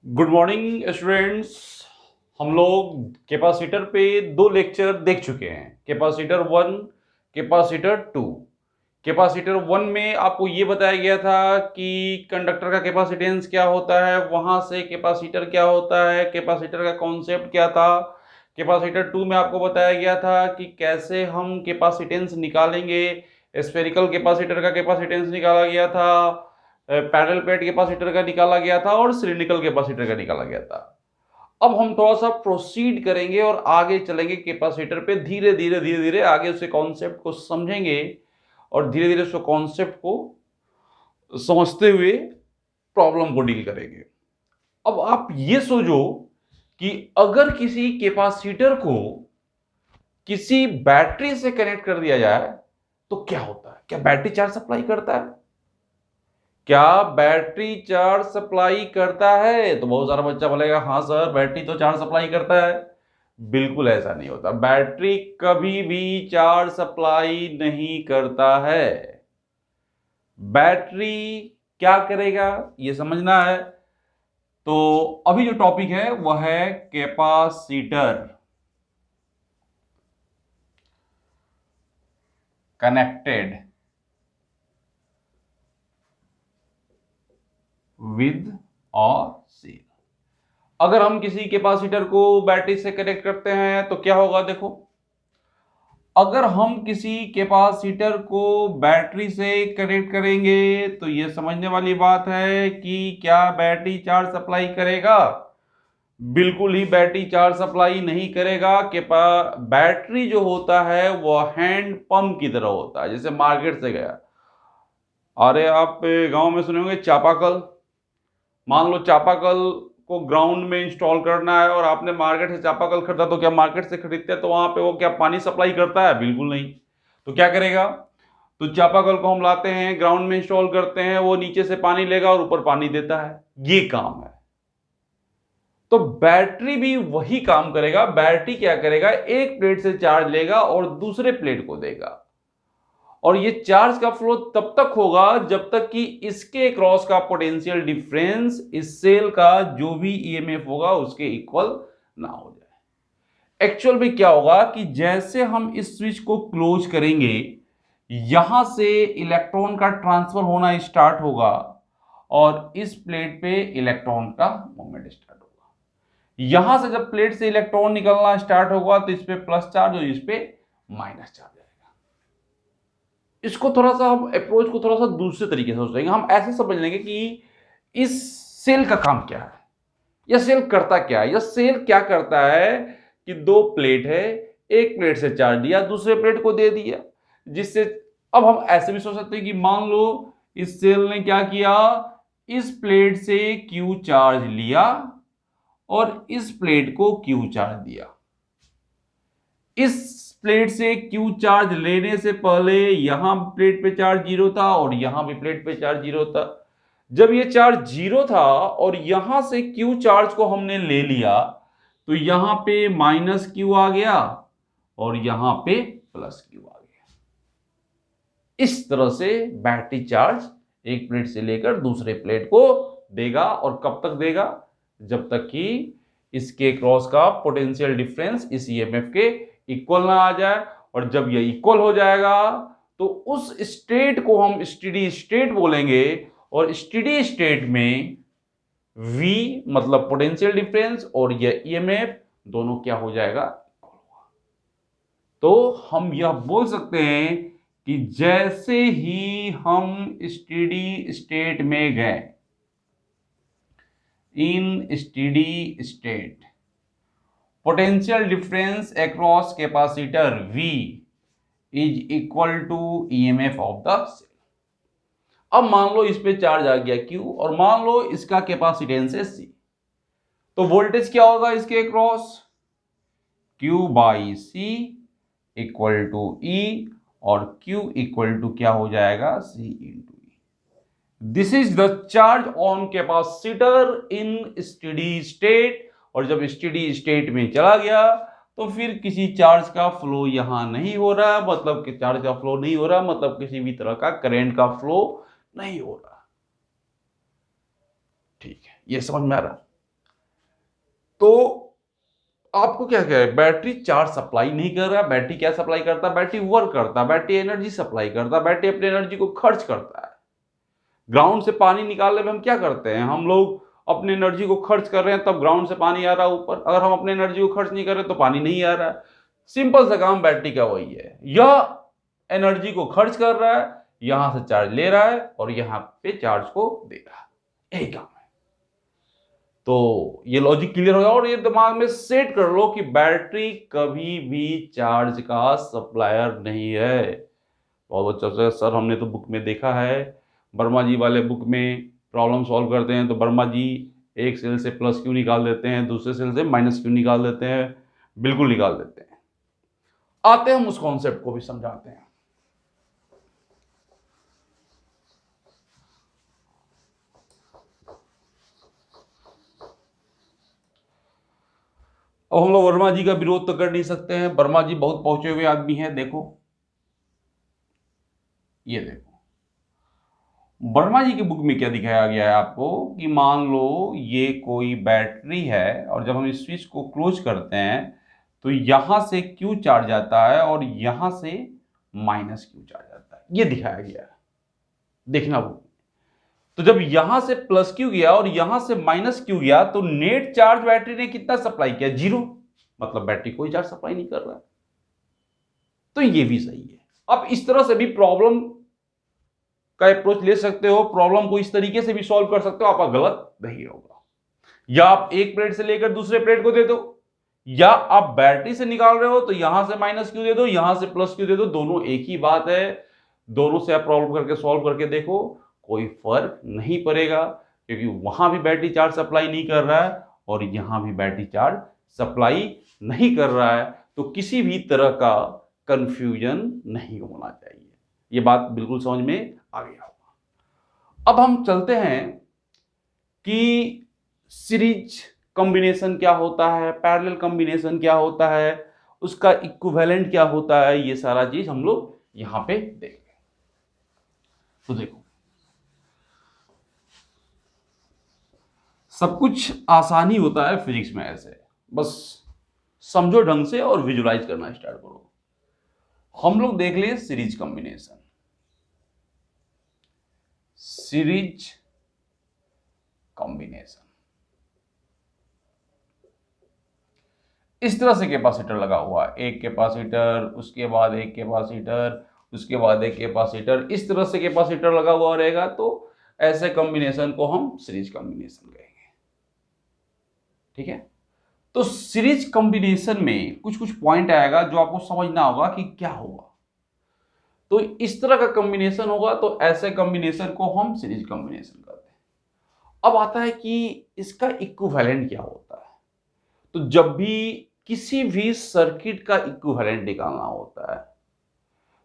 Good morning students. हम लोग capacitor पे दो लेक्चर देख चुके हैं, capacitor one, capacitor two. Capacitor one में आपको ये बताया गया था कि कंडक्टर का कैपेसिटेंस क्या होता है, वहां से कैपेसिटर क्या होता है, कैपेसिटर का कॉन्सेप्ट क्या था। कैपेसिटर टू में आपको बताया गया था कि कैसे हम कैपेसिटेंस निकालेंगे। स्फेरिकल कैपेसिटर का कैपेसिटेंस निकाला गया था, पैरेलल प्लेट कैपेसिटर का निकाला गया था और सिलिंड्रिकल कैपेसिटर का निकाला गया था। अब हम थोड़ा सा प्रोसीड करेंगे और आगे चलेंगे कैपेसिटर पे, धीरे धीरे धीरे धीरे आगे उसके कॉन्सेप्ट को समझेंगे और धीरे धीरे उसके कॉन्सेप्ट को समझते हुए प्रॉब्लम को डील करेंगे। अब आप ये सोचो कि अगर किसी कैपेसिटर को किसी बैटरी से कनेक्ट कर दिया जाए तो क्या होता है? क्या बैटरी चार्ज सप्लाई करता है? क्या बैटरी चार्ज सप्लाई करता है? तो बहुत सारा बच्चा बोलेगा हाँ सर बैटरी तो चार्ज सप्लाई करता है। बिल्कुल ऐसा नहीं होता, बैटरी कभी भी चार्ज सप्लाई नहीं करता है। बैटरी क्या करेगा ये समझना है। तो अभी जो टॉपिक है वह है कैपेसिटर कनेक्टेड विद और सेल। अगर हम किसी कैपेसिटर को बैटरी से कनेक्ट करते हैं तो क्या होगा? देखो, अगर हम किसी कैपेसिटर को बैटरी से कनेक्ट करेंगे तो यह समझने वाली बात है कि क्या बैटरी चार्ज सप्लाई करेगा? बिल्कुल ही बैटरी चार्ज सप्लाई नहीं करेगा। बैटरी जो होता है वह हैंड पंप की तरह होता है। जैसे मार्केट से गया, अरे आप गांव में सुने होंगे चापाकल। मान लो चापाकल को ग्राउंड में इंस्टॉल करना है और आपने मार्केट से चापाकल खरीदा, तो क्या मार्केट से खरीदते हैं तो वहां पे वो क्या पानी सप्लाई करता है? बिल्कुल नहीं। तो क्या करेगा? तो चापाकल को हम लाते हैं, ग्राउंड में इंस्टॉल करते हैं, वो नीचे से पानी लेगा और ऊपर पानी देता है, ये काम है। तो बैटरी भी वही काम करेगा। बैटरी क्या करेगा? एक प्लेट से चार्ज लेगा और दूसरे प्लेट को देगा, और ये चार्ज का फ्लो तब तक होगा जब तक कि इसके क्रॉस का पोटेंशियल डिफरेंस इस सेल का जो भी ईएमएफ होगा उसके इक्वल ना हो जाए। एक्चुअल में क्या होगा कि जैसे हम इस स्विच को क्लोज करेंगे, यहां से इलेक्ट्रॉन का ट्रांसफर होना स्टार्ट होगा और इस प्लेट पे इलेक्ट्रॉन का मूवमेंट स्टार्ट होगा। यहां से जब प्लेट से इलेक्ट्रॉन निकलना स्टार्ट होगा तो इस पे प्लस चार्ज और इस पे माइनस चार्ज। इसको थोड़ा सा हम अप्रोच को थोड़ा सा दूसरे तरीके से सोचेंगे। हम ऐसे समझ लेंगे कि इस सेल का काम क्या है, यह सेल करता क्या है। यह सेल क्या करता है कि दो प्लेट है, एक प्लेट से चार्ज दिया, दूसरे प्लेट को दे दिया, जिससे अब हम ऐसे भी सोच सकते हैं कि मान लो इस सेल ने क्या किया, इस प्लेट से क्यू चार्ज लिया और इस प्लेट को क्यू चार्ज दिया। इस प्लेट से क्यू चार्ज लेने से पहले यहां प्लेट पे चार्ज जीरो था और यहां भी प्लेट पे चार्ज जीरो था। जब ये चार्ज जीरो था और यहां से क्यू चार्ज को हमने ले लिया तो यहां पे माइनस क्यू आ गया और यहां पे प्लस क्यू आ गया। इस तरह से बैटरी चार्ज एक प्लेट से लेकर दूसरे प्लेट को देगा, और कब तक देगा? जब तक कि इसके क्रॉस का पोटेंशियल डिफरेंस इस ईएमएफ के इक्वल ना आ जाए। और जब यह इक्वल हो जाएगा तो उस स्टेट को हम स्टेडी स्टेट बोलेंगे, और स्टेडी स्टेट में V मतलब पोटेंशियल डिफरेंस और यह ईएमएफ दोनों क्या हो जाएगा? तो हम यह बोल सकते हैं कि जैसे ही हम स्टेडी स्टेट में गए, in steady state potential difference across capacitor V is equal to EMF of the cell. अब मान लो इस पे चार्ज आ गया Q और मान लो इसका कैपेसिटेंस है C, तो वोल्टेज क्या होगा इसके across? Q by C equal to E, और Q इक्वल टू क्या हो जाएगा? C into E। This is the charge on capacitor in steady state. और जब स्टेडी स्टेट में चला गया तो फिर किसी चार्ज का फ्लो यहां नहीं हो रहा, मतलब कि चार्ज का फ्लो नहीं हो रहा, मतलब किसी भी तरह का करंट का फ्लो नहीं हो रहा। ठीक है, ये समझ में आ रहा? तो आपको क्या है, बैटरी चार्ज सप्लाई नहीं कर रहा है। बैटरी क्या सप्लाई करता है? बैटरी वर्क करता है, बैटरी एनर्जी सप्लाई करता है, बैटरी अपनी एनर्जी को खर्च करता है। ग्राउंड से पानी निकालने में हम क्या करते हैं? हम लोग अपनी एनर्जी को खर्च कर रहे हैं, तब ग्राउंड से पानी आ रहा है ऊपर। अगर हम अपनी एनर्जी को खर्च नहीं कर रहे तो पानी नहीं आ रहा है। सिंपल सा काम बैटरी का वही है, यह एनर्जी को खर्च कर रहा है, यहां से चार्ज ले रहा है और यहां पे चार्ज को दे रहा है, यही काम है। तो ये लॉजिक क्लियर हो जाओ और ये दिमाग में सेट कर लो कि बैटरी कभी भी चार्ज का सप्लायर नहीं है। बहुत अच्छा से सर हमने तो बुक में देखा है, वर्मा जी वाले बुक में प्रॉब्लम सॉल्व करते हैं तो वर्मा जी एक सेल से प्लस क्यू निकाल देते हैं, दूसरे सेल से माइनस क्यू निकाल देते हैं, बिल्कुल निकाल देते हैं। आते हैं हम उस कॉन्सेप्ट को भी समझाते हैं। अब हम लोग वर्मा जी का विरोध तो कर नहीं सकते हैं, वर्मा जी बहुत पहुंचे हुए आदमी हैं। देखो ये देखो वर्मा जी की बुक में क्या दिखाया गया है आपको कि मान लो ये कोई बैटरी है और जब हम इस स्विच को क्लोज करते हैं तो यहां से क्यू चार्ज आता है और यहां से माइनस क्यू चार्ज आता है, ये दिखाया गया है, देखना बुक। तो जब यहां से प्लस क्यू गया और यहां से माइनस क्यू गया तो नेट चार्ज बैटरी ने कितना सप्लाई किया? 0। मतलब बैटरी कोई चार्ज सप्लाई नहीं कर रहा है। तो ये भी सही है। अब इस तरह से भी प्रॉब्लम का अप्रोच ले सकते हो, प्रॉब्लम को इस तरीके से भी सॉल्व कर सकते हो, आपका गलत नहीं होगा। या आप एक प्लेट से लेकर दूसरे प्लेट को दे दो, या आप बैटरी से निकाल रहे हो तो यहां से माइनस क्यू दे दो, यहां से प्लस क्यू दे दो, दोनों एक ही बात है। दोनों से आप प्रॉब्लम करके सॉल्व करके देखो, कोई फर्क नहीं पड़ेगा, क्योंकि वहां भी बैटरी चार्ज सप्लाई नहीं कर रहा है और यहां भी बैटरी चार्ज सप्लाई नहीं कर रहा है। तो किसी भी तरह का कंफ्यूजन नहीं होना चाहिए। ये बात बिल्कुल समझ में आ गया होगा। अब हम चलते हैं कि सीरीज कॉम्बिनेशन क्या होता है, पैरेलल कॉम्बिनेशन क्या होता है, उसका इक्विवेलेंट क्या होता है, ये सारा चीज हम लोग यहां पे देखेंगे। तो देखो सब कुछ आसानी होता है फिजिक्स में, ऐसे बस समझो ढंग से और विजुलाइज करना स्टार्ट करो। हम लोग देख लिए सीरीज कॉम्बिनेशन, सीरीज कॉम्बिनेशन इस तरह से कैपेसिटर लगा हुआ है, एक कैपेसिटर, उसके बाद एक कैपेसिटर, उसके बाद एक कैपेसिटर, इस तरह से कैपेसिटर लगा हुआ रहेगा। तो ऐसे कॉम्बिनेशन को हम सीरीज कॉम्बिनेशन कहेंगे, ठीक है। तो सीरीज कॉम्बिनेशन में कुछ कुछ पॉइंट आएगा जो आपको समझना होगा कि क्या होगा। तो इस तरह का कॉम्बिनेशन होगा तो ऐसे कॉम्बिनेशन को हम सीरीज कॉम्बिनेशन कहते हैं। अब आता है कि इसका इक्विवेलेंट क्या होता है। तो जब भी किसी भी सर्किट का इक्विवेलेंट निकालना होता है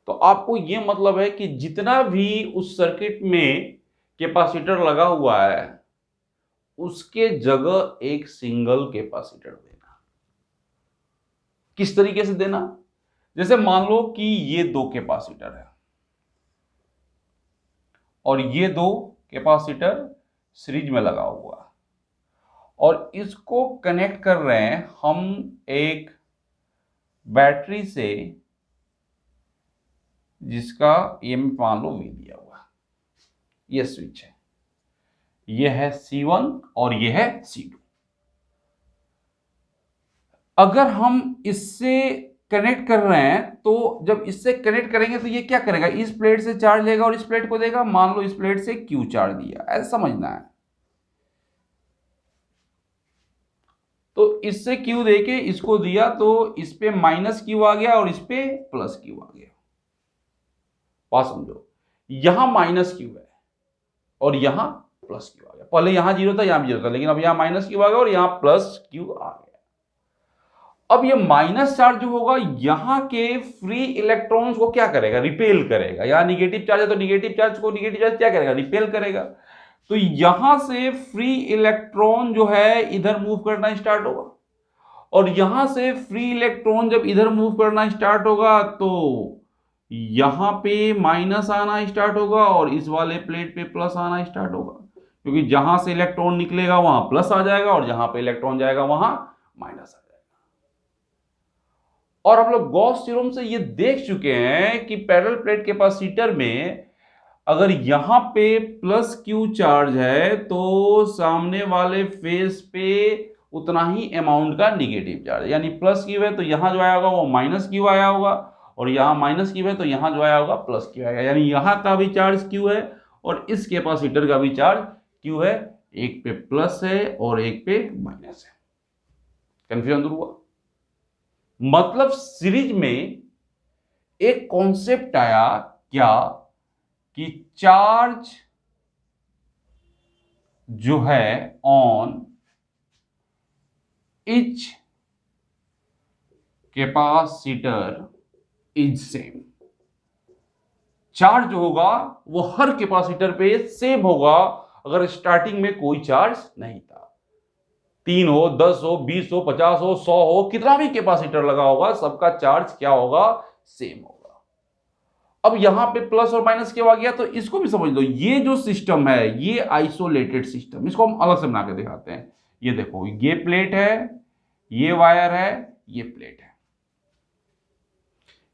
तो आपको यह मतलब है कि जितना भी उस सर्किट में कैपेसिटर लगा हुआ है उसके जगह एक सिंगल कैपेसिटर देना। किस तरीके से देना? जैसे मान लो कि ये दो कैपेसिटर है और ये दो कैपेसिटर सीरीज में लगा हुआ है और इसको कनेक्ट कर रहे हैं हम एक बैटरी से जिसका EMF मान लो V दिया हुआ है। ये स्विच है, ये है C1 और ये है C2। अगर हम इससे कनेक्ट कर रहे हैं तो जब इससे कनेक्ट करेंगे तो ये क्या करेगा? इस प्लेट से चार्ज लेगा और इस प्लेट को देगा। मान लो इस प्लेट से Q चार्ज दिया, ऐसा समझना है। तो इससे Q देके इसको दिया तो इस पे माइनस Q आ गया और इस पे प्लस Q आ गया। बात समझो, यहां माइनस Q है और यहां प्लस Q आ गया। पहले यहां 0 था, यहां भी 0 था, लेकिन अब यहां माइनस Q आ गया और यहां प्लस Q आ गया। अब ये माइनस चार्ज जो होगा यहां के फ्री इलेक्ट्रॉन्स को क्या करेगा? रिपेल करेगा। यहां निगेटिव चार्ज है तो निगेटिव चार्ज को निगेटिव चार्ज क्या करेगा? रिपेल करेगा। तो यहां से फ्री इलेक्ट्रॉन जो है इधर मूव करना स्टार्ट होगा और यहां से फ्री इलेक्ट्रॉन जब इधर मूव करना स्टार्ट होगा तो यहां पे माइनस आना स्टार्ट होगा और इस वाले प्लेट पे प्लस आना स्टार्ट होगा, क्योंकि जहां से इलेक्ट्रॉन निकलेगा वहां प्लस आ जाएगा और जहां पे इलेक्ट्रॉन जाएगा वहां माइनस आ जाएगा। और हम लोग गॉस थ्योरम से ये देख चुके हैं कि पैरेलल प्लेट कैपेसिटर में अगर यहां पे प्लस क्यू चार्ज है तो सामने वाले फेस पे उतना ही अमाउंट का निगेटिव चार्ज, यानी प्लस क्यू है तो यहां जो आया होगा वो माइनस क्यू आया होगा, और यहां माइनस क्यू है तो यहां जो आया होगा प्लस क्यू आएगा, यानी यहां का भी चार्ज क्यू है और इस कैपेसिटर का भी चार्ज क्यू है। एक पे प्लस है और एक पे माइनस है। कंफ्यूजन दूर हुआ? मतलब सीरीज में एक कॉन्सेप्ट आया क्या कि चार्ज जो है on each capacitor is same. Charge जो होगा वो हर कैपेसिटर पे सेम होगा अगर स्टार्टिंग में कोई चार्ज नहीं था। 3 हो, 10 हो, 20 हो, 50 हो, 100 हो, कितना भी कैपेसिटर लगा होगा सबका चार्ज क्या होगा? सेम होगा। अब यहां पे प्लस और माइनस क्यों आ गया? तो इसको भी समझ लो, ये जो सिस्टम है ये आइसोलेटेड सिस्टम, इसको हम अलग से बना के दिखाते हैं। ये देखो, ये प्लेट है, ये वायर है, ये प्लेट है।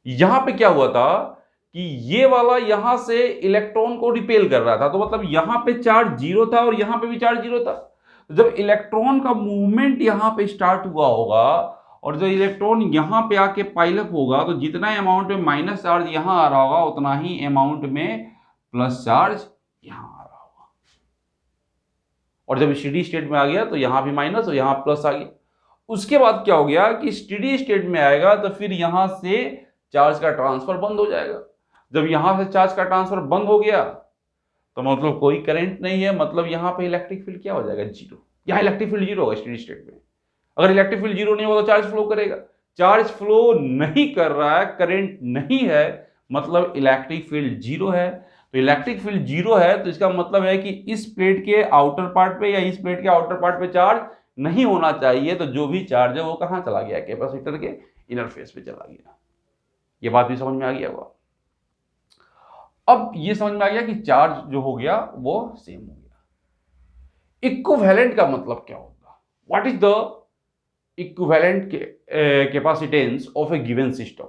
यहां पे क्या हुआ था कि ये वाला यहां से इलेक्ट्रॉन को रिपेल कर रहा था, तो मतलब यहां पे चार्ज जीरो था और यहां पे भी चार्ज जीरो था। जब इलेक्ट्रॉन का मूवमेंट यहां पे स्टार्ट हुआ होगा और जब इलेक्ट्रॉन यहां पे आके पाइलअप होगा तो जितना अमाउंट में माइनस चार्ज यहां आ रहा होगा उतना ही अमाउंट में प्लस चार्ज यहां आ रहा होगा। और जब स्टेडी स्टेट में आ गया तो यहां भी माइनस और यहां प्लस आ गया। उसके बाद क्या हो गया कि स्टेडी स्टेट में आएगा तो फिर यहां से चार्ज का ट्रांसफर बंद हो जाएगा। जब यहां से चार्ज का ट्रांसफर बंद हो गया तो मतलब कोई करंट नहीं है, मतलब यहां पे इलेक्ट्रिक फील्ड क्या हो जाएगा? जीरो। यहां इलेक्ट्रिक फील्ड जीरो होगा स्टेडी स्टेट में। अगर इलेक्ट्रिक फील्ड जीरो नहीं होगा तो चार्ज फ्लो करेगा। चार्ज फ्लो नहीं कर रहा है, करंट नहीं है, मतलब इलेक्ट्रिक फील्ड जीरो है। तो इलेक्ट्रिक फील्ड जीरो है तो इसका मतलब है कि इस प्लेट के आउटर पार्ट पे या इस प्लेट के आउटर पार्ट पे चार्ज नहीं होना चाहिए। तो जो भी चार्ज है वो कहां चला गया? कैपेसिटर के इनर फेस पे चला गया। ये बात भी समझ में आ गया होगा। अब ये समझ में आ गया कि चार्ज जो हो गया वो सेम हो गया। इक्विवेलेंट का मतलब क्या होगा? What is the equivalent capacitance of A given system?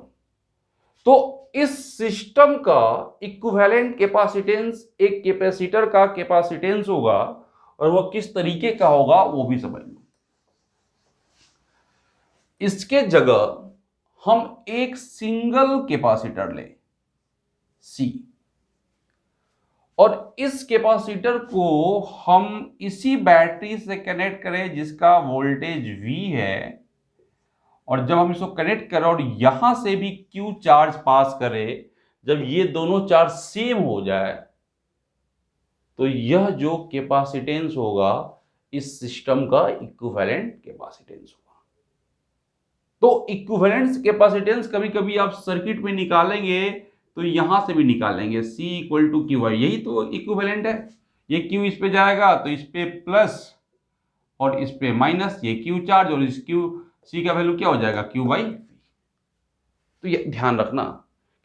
तो इस सिस्टम का इक्विवेलेंट कैपेसिटेंस एक कैपेसिटर का कैपेसिटेंस होगा, और वह किस तरीके का होगा वो भी समझ लो। इसके जगह हम एक सिंगल कैपेसिटर लें C, और इस कैपेसिटर को हम इसी बैटरी से कनेक्ट करें जिसका वोल्टेज V है, और जब हम इसको कनेक्ट करें और यहां से भी Q चार्ज पास करें, जब ये दोनों चार्ज सेम हो जाए तो यह जो कैपेसिटेंस होगा इस सिस्टम का इक्विवेलेंट कैपेसिटेंस होगा। तो इक्विवेलेंट कैपेसिटेंस कभी कभी आप सर्किट में निकालेंगे तो यहां से भी निकालेंगे, C equal to Q by, यही तो इक्विवेलेंट है। ये Q इस पे जाएगा तो इस पे प्लस और इस पे माइनस, ये Q चार्ज और इस C का वैल्यू क्या हो जाएगा? Q by V। तो ये ध्यान रखना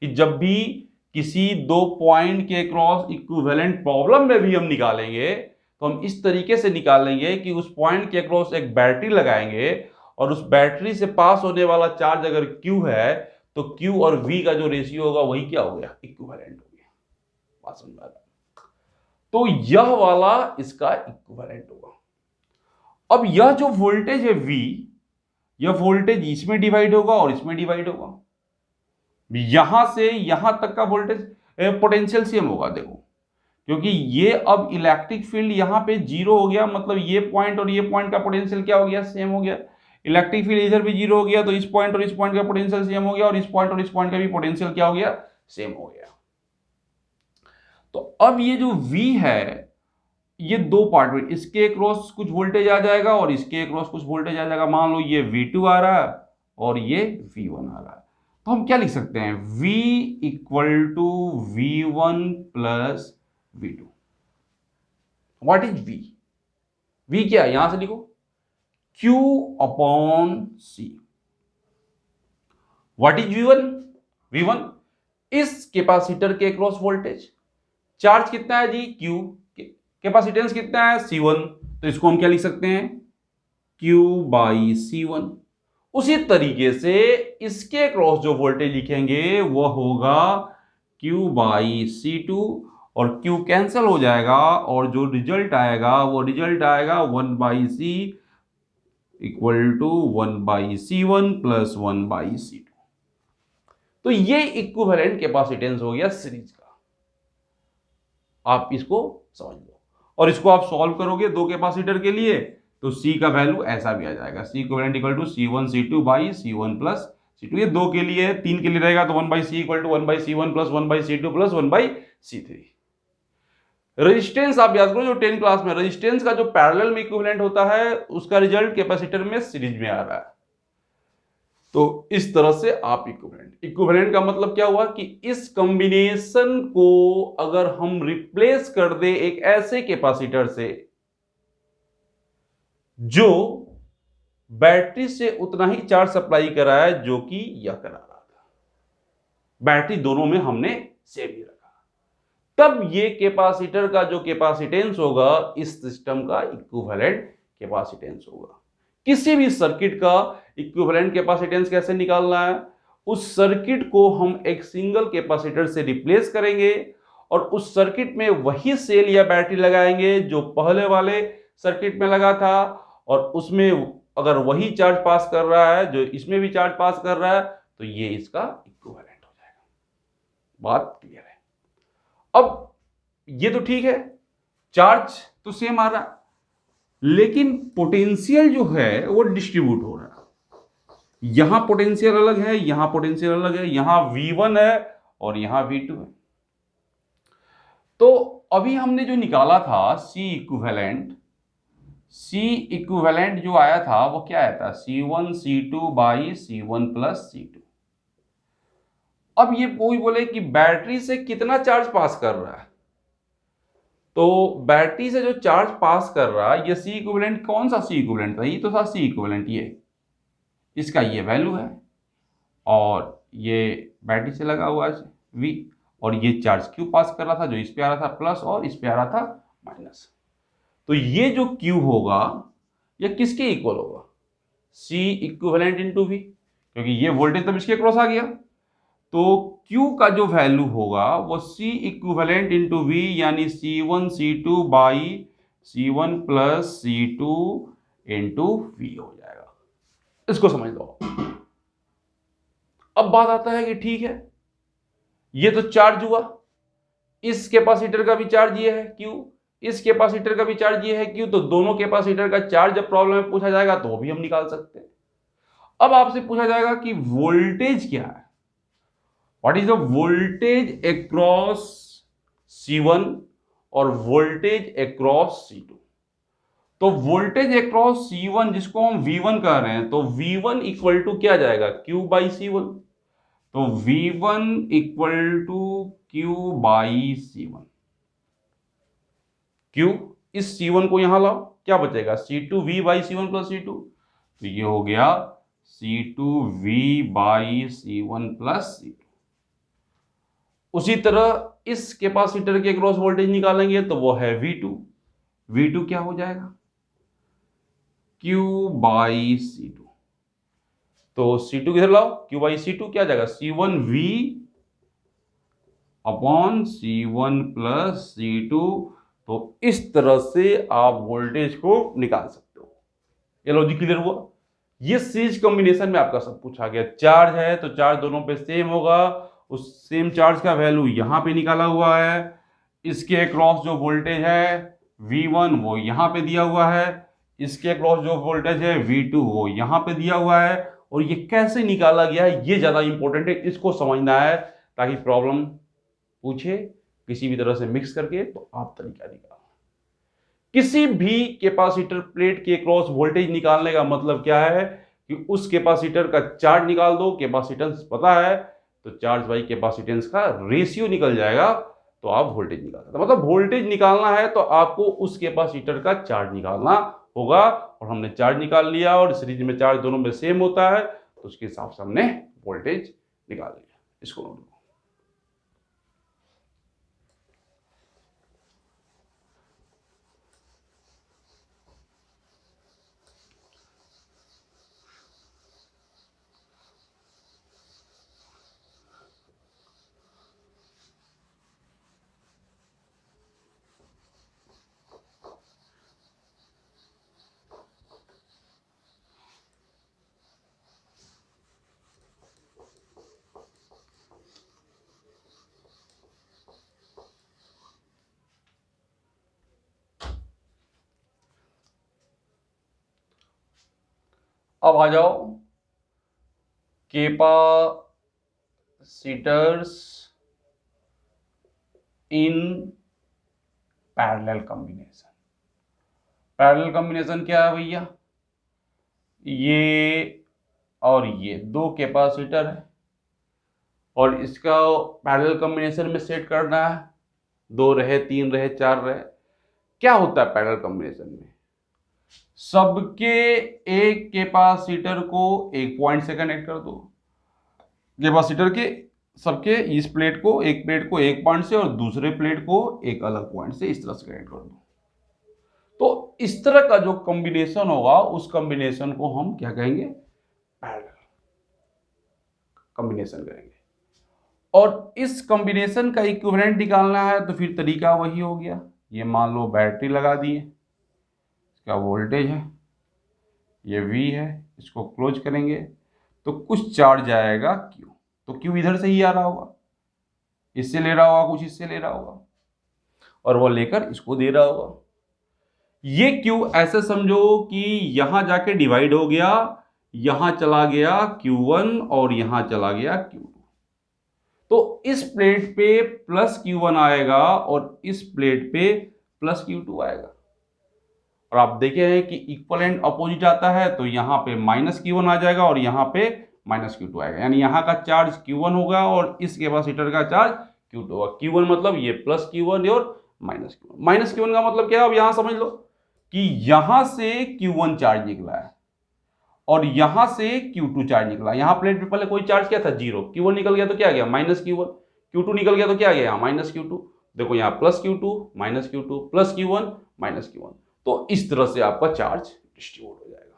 कि जब भी किसी दो पॉइंट के क्रॉस इक्विवेलेंट प्रॉब्लम में भी हम निकालेंगे तो हम इस तरीके से निकालेंगे कि उस पॉइंट के क्रॉस एक बैटरी लगाएंगे और उस बैटरी से पास होने वाला चार्ज अगर Q है तो Q और V का जो रेशियो होगा वही क्या हो गया? इक्विवेलेंट हो गया। बात समझ में आ गया? तो यह वाला इसका इक्विवेलेंट होगा। अब यह जो वोल्टेज है V, यह वोल्टेज इसमें डिवाइड होगा और इसमें डिवाइड होगा। यहां से यहां तक का वोल्टेज पोटेंशियल सेम होगा। देखो, क्योंकि ये अब इलेक्ट्रिक फील्ड यहां पे जीरो हो गया, मतलब ये पॉइंट और ये पॉइंट का पोटेंशियल क्या हो गया? सेम हो गया। इलेक्ट्रिक फील्ड इधर भी जीरो हो गया तो इस पॉइंट और इस पॉइंट का पोटेंशियल सेम हो गया, और इस पॉइंट और इस पॉइंट का भी पोटेंशियल क्या हो गया? सेम हो गया। तो अब ये जो V है ये दो पार्ट में, इसके क्रॉस कुछ वोल्टेज आ जाएगा और इसके क्रॉस कुछ वोल्टेज आ जाएगा। मान लो ये V2 आ रहा है और ये V1 आ रहा है, तो हम क्या लिख सकते हैं? V equal to V1 plus V2। What is V? V क्या है? यहां से लिखो Q upon C। What is V1? V1 इस कैपेसिटर के क्रॉस वोल्टेज। चार्ज कितना है जी? Q। कैपेसिटेंस कितना है? C1। तो इसको हम क्या लिख सकते हैं? Q by C1। उसी तरीके से इसके क्रॉस जो वोल्टेज लिखेंगे वो होगा Q बाई C2 और Q कैंसिल हो जाएगा और जो रिजल्ट आएगा वो रिजल्ट आएगा 1 by C equal to 1 by C1 plus 1 by C2। तो ये इक्विवेलेंट कैपेसिटेंस हो गया सीरीज का। आप इसको समझ लो और इसको आप सॉल्व करोगे दो कैपेसिटर के लिए तो C का वैल्यू ऐसा भी आ जाएगा, C equivalent equal to C1 C2 by C1 plus C2। ये दो के लिए है, तीन के लिए रहेगा तो 1 by C equal to 1 by C1 plus 1 by C2 plus 1 by C3। Resistance आप याद करो जो 10 क्लास में रेजिस्टेंस का जो पैरेलल में इक्विवेलेंट होता है उसका रिजल्ट कैपेसिटर में सीरीज में आ रहा है। तो इस तरह से आप इक्विवेलेंट का मतलब क्या हुआ कि इस कॉम्बिनेशन को अगर हम रिप्लेस कर दे एक ऐसे कैपेसिटर से जो बैटरी से उतना ही चार्ज सप्लाई कराया जो कि यह करा रहा था, बैटरी दोनों में हमने सेम ही रखा, तब ये कैपेसिटर का जो कैपेसिटेंस होगा इस सिस्टम का इक्विवेलेंट कैपेसिटेंस होगा। किसी भी सर्किट का इक्विवेलेंट कैपेसिटेंस कैसे निकालना है, उस सर्किट को हम एक सिंगल कैपेसिटर से रिप्लेस करेंगे और उस सर्किट में वही सेल या बैटरी लगाएंगे जो पहले वाले सर्किट में लगा था और उसमें अगर वही चार्ज पास कर रहा है जो इसमें भी चार्ज पास कर रहा है तो ये इसका इक्विवेलेंट हो जाएगा। बात क्लियर है? अब ये तो ठीक है, चार्ज तो सेम आ रहा है लेकिन पोटेंशियल जो है वो डिस्ट्रीब्यूट हो रहा है। यहां पोटेंशियल अलग है, यहां पोटेंशियल अलग है, यहां V1 है और यहां V2 है। तो अभी हमने जो निकाला था C इक्विवेलेंट जो आया था वो क्या आया था, C1 C2 by C1 plus C2। अब ये कोई बोले कि बैटरी से कितना चार्ज पास कर रहा है, तो बैटरी से जो चार्ज पास कर रहा है ये C इक्विवेलेंट कौन सा C इक्विवेलेंट था, ये तो था C इक्विवेलेंट, ये इसका ये वैल्यू है और ये बैटरी से लगा हुआ है V और ये चार्ज Q पास कर रहा था जो इस पे आ रहा था प्लस और इस पे आ रहा था माइनस। तो ये जो Q होगा ये किसके इक्वल होगा, C इक्विवेलेंट इंटू V, क्योंकि ये वोल्टेज तब इसके क्रॉस आ गया। तो Q का जो वैल्यू होगा वो C इक्विवेलेंट इंटू V यानी C1 C2 by C1 plus C2 into V हो जाएगा। इसको समझ लो। अब बात आता है कि ठीक है ये तो चार्ज हुआ, इस कैपेसिटर का भी चार्ज ये है Q, इस कैपेसिटर का भी चार्ज ये है Q, तो दोनों कैपेसिटर का चार्ज जब प्रॉब्लम में पूछा जाएगा तो भी हम निकाल सकते हैं। अब आपसे पूछा जाएगा कि वोल्टेज क्या है, what is the voltage across C1 और वोल्टेज अक्रॉस C2। तो वोल्टेज अक्रॉस C1 जिसको हम V1 कह रहे हैं तो V1 इक्वल टू क्या जाएगा Q बाई C1। तो V1 equal to Q by C1। Q इस C1 को यहां लाओ क्या बचेगा C2 V by C1 plus C2, तो ये हो गया C2 V by C1 plus C2। उसी तरह इस कैपेसिटर के क्रॉस वोल्टेज निकालेंगे तो वो है V2। V2 क्या हो जाएगा Q बाई C2। तो C2 किधर लाओ, Q बाई C2 क्या जाएगा C1 V upon C1 plus C2। तो इस तरह से आप वोल्टेज को निकाल सकते हो। ये लॉजिक क्लियर हुआ। ये सीरीज कॉम्बिनेशन में आपका सब कुछ आ गया, चार्ज है तो चार्ज दोनों पे सेम होगा, उस सेम चार्ज का वैल्यू यहां पे निकाला हुआ है, इसके अक्रॉस जो वोल्टेज है V1 वो यहां पे दिया हुआ है, इसके अक्रॉस जो वोल्टेज है V2 वो यहां पे दिया हुआ है। और ये कैसे निकाला गया है ये ज्यादा इंपॉर्टेंट है, इसको समझना है ताकि प्रॉब्लम पूछे किसी भी तरह से मिक्स करके तो आप तरीका निकालो। किसी भी कैपेसिटर प्लेट के क्रॉस वोल्टेज निकालने का मतलब क्या है कि उस कैपेसिटर का चार्ज निकाल दो, कैपेसिटेंस पता है तो चार्ज बाई कैपेसिटेंस का रेशियो निकल जाएगा तो आप वोल्टेज निकाल सकते। मतलब वोल्टेज निकालना है तो आपको उस कैपेसिटर का चार्ज निकालना होगा और हमने चार्ज निकाल लिया और सीरीज में चार्ज दोनों में सेम होता है तो उसके हिसाब से हमने वोल्टेज निकाल लिया। इसको नोट। अब आ जाओ capacitors in parallel combination. Parallel combination क्या है भैया? ये और ये दो कैपेसिटर है और इसका पैरेलल कॉम्बिनेशन में सेट करना है, 2 रहे, 3 रहे, 4 रहे। क्या होता है पैरेलल कॉम्बिनेशन में? सबके एक कैपेसिटर को एक पॉइंट से कनेक्ट कर दो, कैपेसिटर के सबके इस प्लेट को एक पॉइंट से और दूसरे प्लेट को एक अलग पॉइंट से इस तरह से कनेक्ट कर दो। तो इस तरह का जो कॉम्बिनेशन होगा उस कॉम्बिनेशन को हम क्या कहेंगे? पैरेलल कॉम्बिनेशन करेंगे। और इस कॉम्बिनेशन का इक्विवेलेंट निकालना है तो फिर तरीका वही हो गया। ये मान लो बैटरी लगा दिए, इसका वोल्टेज है, ये V है, इसको क्लोज करेंगे तो कुछ चार्ज आएगा Q। तो Q इधर से ही आ रहा होगा, इससे ले रहा होगा, कुछ इससे ले रहा होगा और वो लेकर इसको दे रहा होगा। ये Q ऐसे समझो कि यहां जाके डिवाइड हो गया, यहां चला गया Q1 और यहां चला गया Q2। तो इस प्लेट पे प्लस Q1 आएगा और इस प्लेट पे प्लस Q2 आएगा। और आप देखे हैं कि इक्वल एंड अपोजिट आता है तो यहाँ पे माइनस Q1 आ जाएगा और यहाँ पे माइनस Q2 आएगा, यानी यहाँ का चार्ज Q1 होगा और इस कैपेसिटर का चार्ज Q2 होगा। Q1 मतलब ये प्लस Q1 और माइनस Q1। माइनस Q1 का मतलब क्या है? अब यहाँ समझ लो कि यहां से Q1 चार्ज निकला है और यहां से Q2 चार्ज निकला। यहां प्लेट पे पहले कोई चार्ज क्या था? 0। Q1 निकल गया तो क्या आ गया? Minus Q1। Q2 निकल गया तो क्या आ गया? Minus Q2। देखो यहाँ plus Q2 minus Q2 plus Q1 minus Q1। तो इस तरह से आपका चार्ज डिस्ट्रीब्यूट हो जाएगा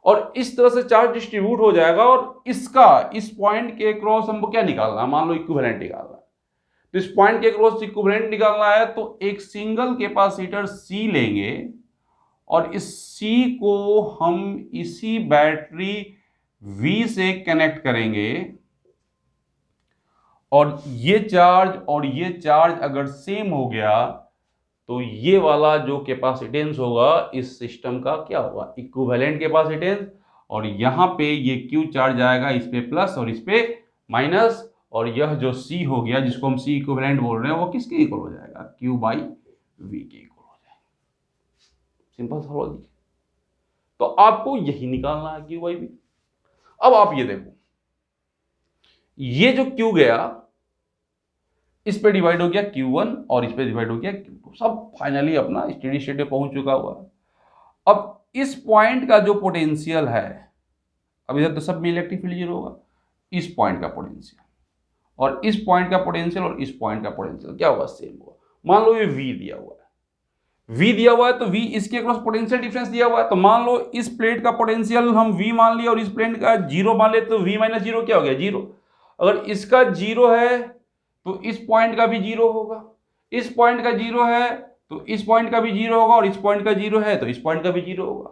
और इस तरह से चार्ज डिस्ट्रीब्यूट हो जाएगा। और इसका इस पॉइंट के क्रॉस हमको क्या निकालना है? मान लो इक्विवेलेंट निकालना है। तो इस पॉइंट के क्रॉस इक्विवेलेंट निकालना है तो एक सिंगल कैपेसिटर C लेंगे और इस C को हम इसी बैटरी V से कनेक्ट करेंगे और ये चार्ज अगर सेम हो गया तो ये वाला जो कैपेसिटेंस होगा इस सिस्टम का क्या होगा? Equivalent capacitance. और यहां पे ये Q चार्ज आएगा, इस पे प्लस और इस पे माइनस, और यह जो C हो गया जिसको हम C इक्विवेलेंट बोल रहे हैं वो किसके इक्वल हो जाएगा? Q बाई V के इक्वल हो जाएगा। सिंपल सा लॉजिक। तो आपको यही निकालना है, Q बाई V। अब आप ये देखो, ये जो Q गया इस पे डिवाइड हो गया Q1 और इस पे डिवाइड हो गया Q2, सब फाइनली अपना स्टेडी स्टेट पे पहुंच चुका हुआ है। अब इस पॉइंट का जो पोटेंशियल है, अब इधर तो सब में इलेक्ट्रिक फील्ड 0 होगा, इस पॉइंट का पोटेंशियल और इस पॉइंट का पोटेंशियल और इस पॉइंट का पोटेंशियल क्या होगा? सेम होगा। मान लो ये V दिया हुआ है, V दिया हुआ है तो V इसके क्रॉस पोटेंशियल डिफरेंस दिया हुआ है। तो मान लो इस प्लेट का पोटेंशियल हम V मान लिया और इस प्लेट का 0 मान ले तो V माइनस 0 क्या हो गया? 0। अगर इसका 0 है तो इस पॉइंट का भी 0 होगा, इस पॉइंट का 0 है तो इस पॉइंट का भी 0 होगा और इस पॉइंट का 0 है तो इस पॉइंट का भी 0 होगा।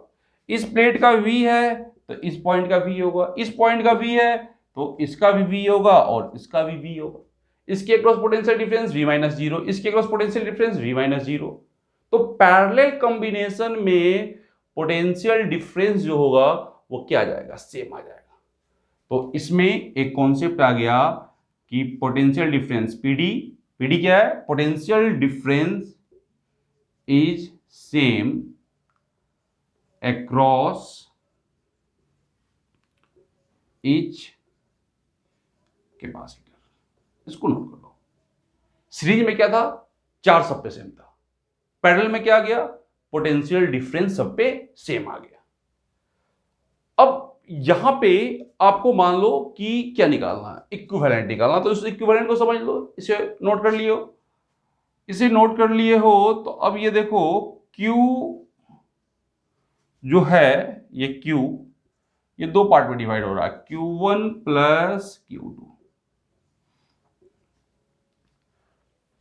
इस प्लेट का V है तो इस पॉइंट का V होगा, इस पॉइंट का V है तो इसका भी V होगा और इसका भी V होगा। इसके cross potential difference V minus 0, इसके cross potential difference V minus 0। तो पैरेलल कॉम्बिनेशन में पोटेंशियल डिफरेंस जो होगा वो क्या आ जाएगा? सेम आ जाएगा। तो इसमें एक कॉन्सेप्ट आ गया कि पोटेंशियल डिफरेंस पीडी क्या है? Potential difference is same across each capacitor. इसको नोट कर लो। सीरीज में क्या था? 4 सब पे सेम था, पैरेलल में क्या आ गया? पोटेंशियल डिफरेंस सब पे सेम आ गया। अब यहां पे आपको मान लो कि क्या निकालना है? इक्विवेलेंट निकालना। तो इस इक्विवेलेंट को समझ लो, इसे नोट कर लियो। इसे नोट कर लिए हो तो अब ये देखो Q जो है ये Q, ये दो पार्ट में डिवाइड हो रहा है, Q1 प्लस Q2।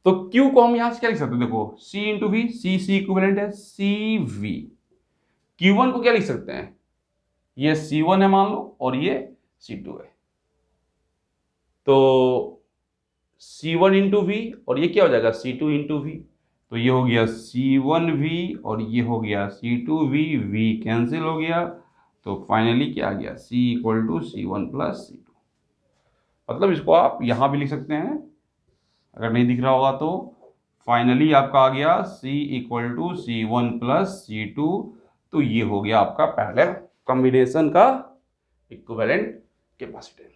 तो Q को हम यहां से क्या लिख सकते हैं? देखो C into V, C equivalent है CV। Q1 को क्या लिख सकते हैं? ये C1 है मान लो और ये C2 है, तो C1 इंटू V और ये क्या हो जाएगा? C2 into V। तो ये हो गया C1V और ये हो गया C2V, V कैंसिल हो गया तो फाइनली क्या आ गया, C equal to C1 plus C2। मतलब इसको आप यहाँ भी लिख सकते हैं, अगर नहीं दिख रहा होगा तो फाइनली आपका आ गया C equal to C1 plus C2। तो ये हो गया आपका पैरेलल कॉम्बिनेशन का इक्विवेलेंट कैपेसिटेंस।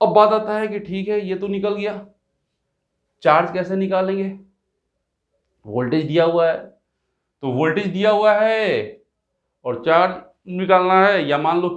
अब बात आता है कि ठीक है, ये तो निकल गया, चार्ज कैसे निकालेंगे? वोल्टेज दिया हुआ है, तो वोल्टेज दिया हुआ है और चार्ज निकालना है, या मान लो